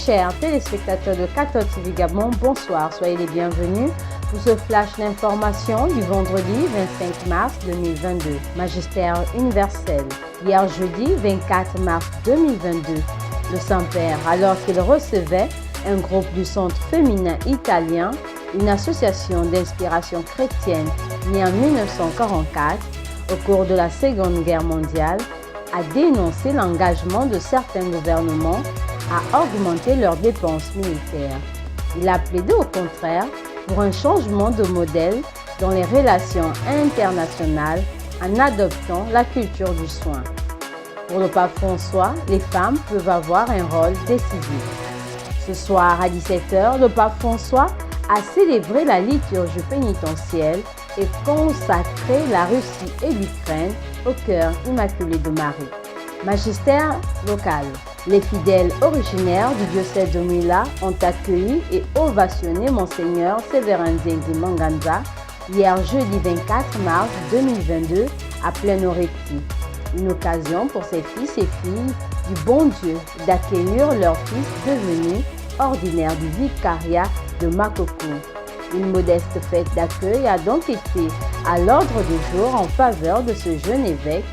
chers téléspectateurs de 14 TV Gabon, bonsoir, soyez les bienvenus pour ce flash d'information du vendredi 25 mars 2022. Magistère universel. Hier jeudi 24 mars 2022, le Saint-Père, alors qu'il recevait un groupe du Centre féminin italien, une association d'inspiration chrétienne née en 1944 au cours de la Seconde Guerre mondiale, a dénoncé l'engagement de certains gouvernements à augmenter leurs dépenses militaires. Il a plaidé au contraire pour un changement de modèle dans les relations internationales en adoptant la culture du soin. Pour le pape François, les femmes peuvent avoir un rôle décisif. Ce soir à 17h, le pape François a célébré la liturgie pénitentielle et consacré la Russie et l'Ukraine au cœur immaculé de Marie. Magistère local. Les fidèles originaires du diocèse de Mouila ont accueilli et ovationné Monseigneur Séverin Nzengi Manganza hier jeudi 24 mars 2022 à Plein-Oreti. Une occasion pour ces fils et filles du bon Dieu d'accueillir leur fils devenu ordinaire du vicariat de Makoko. Une modeste fête d'accueil a donc été à l'ordre du jour en faveur de ce jeune évêque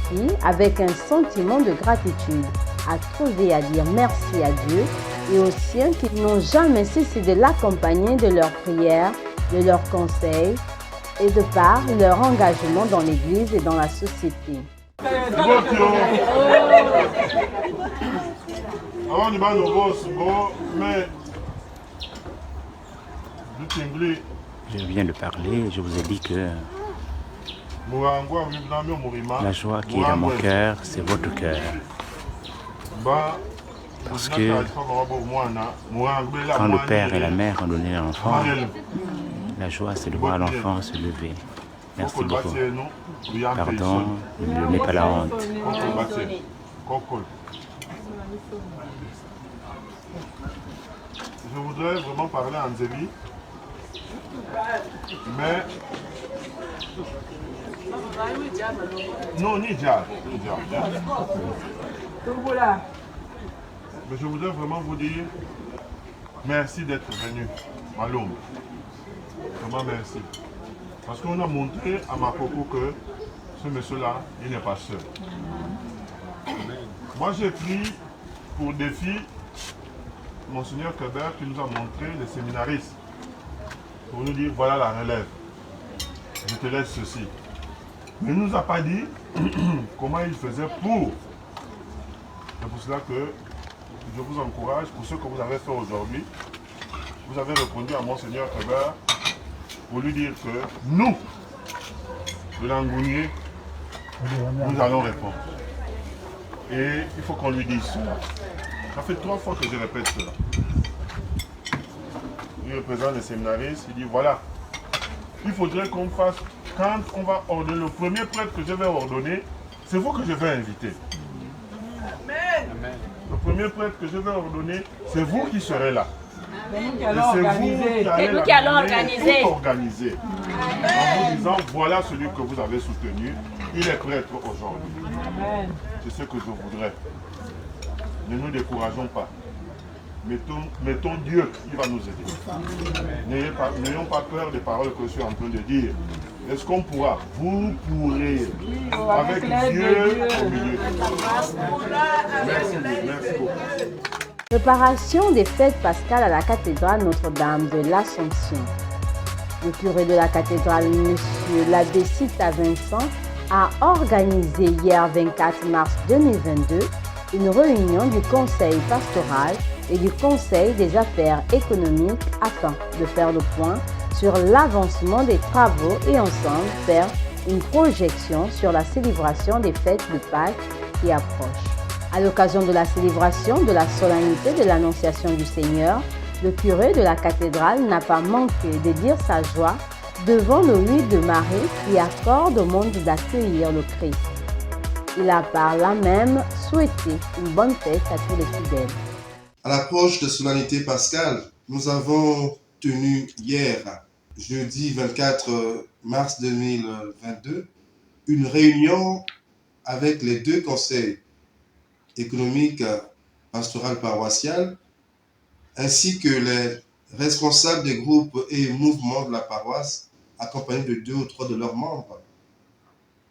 qui, avec un sentiment de gratitude, a trouvé à dire merci à Dieu et aux siens qui n'ont jamais cessé de l'accompagner de leurs prières, de leurs conseils et de par leur engagement dans l'Église et dans la société. Je viens de parler, je vous ai dit que la joie qui est dans mon cœur, c'est votre cœur. Parce que quand le père et la mère ont donné l'enfant, la joie c'est de voir l'enfant se lever. Merci beaucoup. Pardon, ne donnez pas la honte. Je voudrais vraiment parler en Zébi, mais non, ni diable. Mais je voudrais vraiment vous dire merci d'être venu, Maloum. Vraiment merci. Parce qu'on a montré à Makoko que ce monsieur-là, il n'est pas seul. Moi, j'ai pris pour défi Monseigneur Keber qui nous a montré les séminaristes pour nous dire voilà la relève. Je te laisse ceci. Mais il ne nous a pas dit comment il faisait pour. C'est pour cela que je vous encourage, pour ce que vous avez fait aujourd'hui, vous avez répondu à Monseigneur Keber pour lui dire que nous, de Langounier, nous allons répondre. Et il faut qu'on lui dise cela. Ça fait 3 fois que je répète cela. Il représente les séminaristes, il dit voilà, il faudrait qu'on fasse, quand on va ordonner, le premier prêtre que je vais ordonner, c'est vous que je vais inviter. Amen. Le premier prêtre que je vais ordonner, c'est vous qui serez là. C'est nous qui allons organiser. En vous disant, voilà celui que vous avez soutenu, il est prêtre aujourd'hui. C'est ce que je voudrais. Ne nous décourageons pas. Mettons Dieu, il va nous aider. N'ayons pas peur des paroles que je suis en train de dire. Est-ce qu'on pourra? Vous pourrez. Avec Dieu au milieu. Merci beaucoup. Préparation des fêtes pascales à la cathédrale Notre-Dame de l'Assomption. Le curé de la cathédrale, M. l'abbé Sita Vincent, a organisé hier 24 mars 2022 une réunion du conseil pastoral et du conseil des affaires économiques afin de faire le point sur l'avancement des travaux et ensemble faire une projection sur la célébration des fêtes de Pâques qui approchent. À l'occasion de la célébration de la solennité de l'Annonciation du Seigneur, le curé de la cathédrale n'a pas manqué de dire sa joie devant le huile de Marie qui accorde au monde d'accueillir le Christ. Il a par là même souhaité une bonne fête à tous les fidèles. À l'approche de solennité pascale, nous avons tenu hier, jeudi 24 mars 2022, une réunion avec les 2 conseils économiques pastoral paroissial ainsi que les responsables des groupes et mouvements de la paroisse, accompagnés de 2 ou 3 de leurs membres.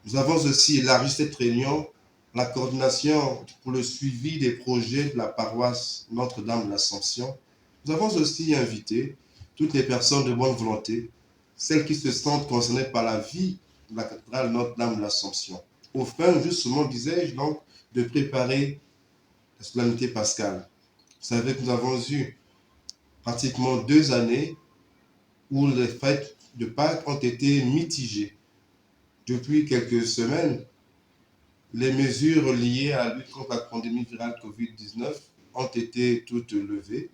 Nous avons aussi élargi cette réunion, la coordination pour le suivi des projets de la paroisse Notre-Dame de l'Assomption. Nous avons aussi invité toutes les personnes de bonne volonté, celles qui se sentent concernées par la vie de la cathédrale Notre-Dame de l'Assomption, au fin, justement, disais-je, donc, de préparer la solennité pascale. Vous savez que nous avons eu pratiquement 2 années où les fêtes de Pâques ont été mitigées. Depuis quelques semaines, les mesures liées à la lutte contre la pandémie virale Covid-19 ont été toutes levées.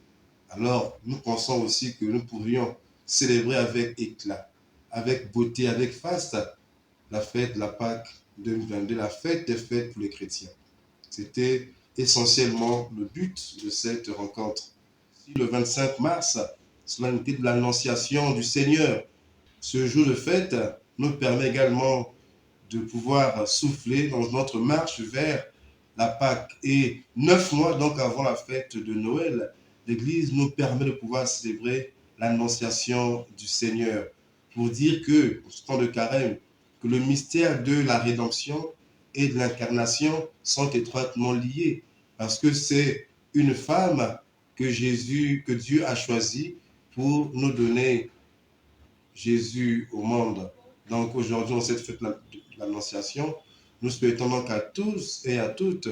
Alors, nous pensons aussi que nous pourrions célébrer avec éclat, avec beauté, avec faste, la fête de la Pâques 2022, la fête des fêtes pour les chrétiens. C'était essentiellement le but de cette rencontre. Le 25 mars, solennité de l'Annonciation du Seigneur. Ce jour de fête nous permet également de pouvoir souffler dans notre marche vers la Pâque. Et 9 mois donc avant la fête de Noël, l'Église nous permet de pouvoir célébrer l'Annonciation du Seigneur. Pour dire que, en ce temps de carême, que le mystère de la rédemption et de l'incarnation sont étroitement liés. Parce que c'est une femme que Dieu a choisie pour nous donner Jésus au monde. Donc aujourd'hui, en cette fête de l'Annonciation, nous souhaitons donc à tous et à toutes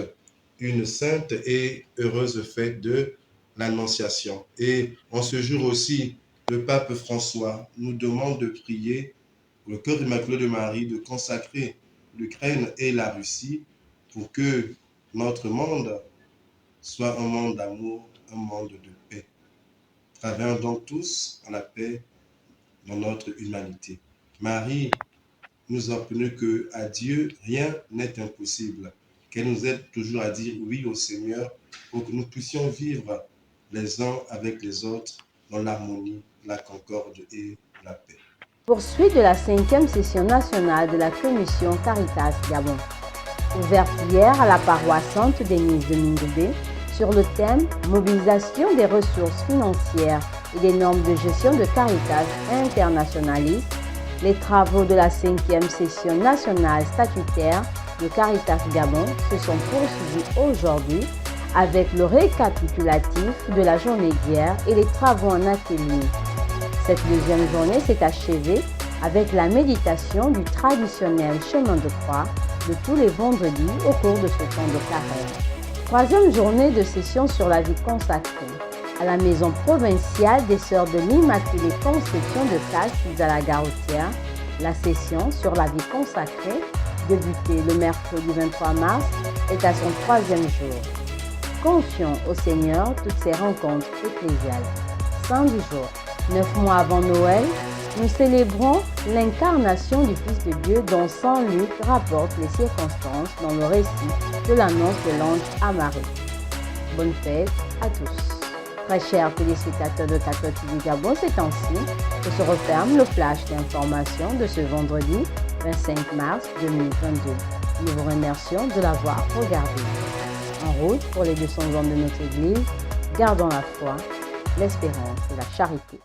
une sainte et heureuse fête de l'Annonciation. Et en ce jour aussi, le pape François nous demande de prier pour le cœur immaculé de Marie, de consacrer l'Ukraine et la Russie pour que notre monde soit un monde d'amour, un monde de paix. Travaillons donc tous à la paix dans notre humanité. Marie nous a appris qu'à Dieu, rien n'est impossible, qu'elle nous aide toujours à dire oui au Seigneur pour que nous puissions vivre les uns avec les autres dans l'harmonie, la concorde et la paix. Poursuite de la 5e session nationale de la commission Caritas Gabon, ouverte hier à la paroisse Sainte-Denise de Mingoubé sur le thème « Mobilisation des ressources financières et des normes de gestion de Caritas internationalistes », les travaux de la 5e session nationale statutaire de Caritas Gabon se sont poursuivis aujourd'hui avec le récapitulatif de la journée d'hier et les travaux en atelier. Cette deuxième journée s'est achevée avec la méditation du traditionnel chemin de croix de tous les vendredis au cours de ce temps de carême. Troisième journée de session sur la vie consacrée. À la maison provinciale des Sœurs de l'Immaculée Conception de Cassis à la Garoutière, la session sur la vie consacrée, débutée le mercredi 23 mars, est à son 3e jour. Confions au Seigneur toutes ces rencontres ecclésiales. Saint du jour. 9 mois avant Noël, nous célébrons l'incarnation du Fils de Dieu dont Saint Luc rapporte les circonstances dans le récit de l'annonce de l'ange à Marie. Bonne fête à tous. Très chers téléspectateurs de Cathot TV Gabon, c'est ainsi que se referme le flash d'information de ce vendredi 25 mars 2022. Nous vous remercions de l'avoir regardé. En route pour les 200 ans de notre Église, gardons la foi, l'espérance et la charité.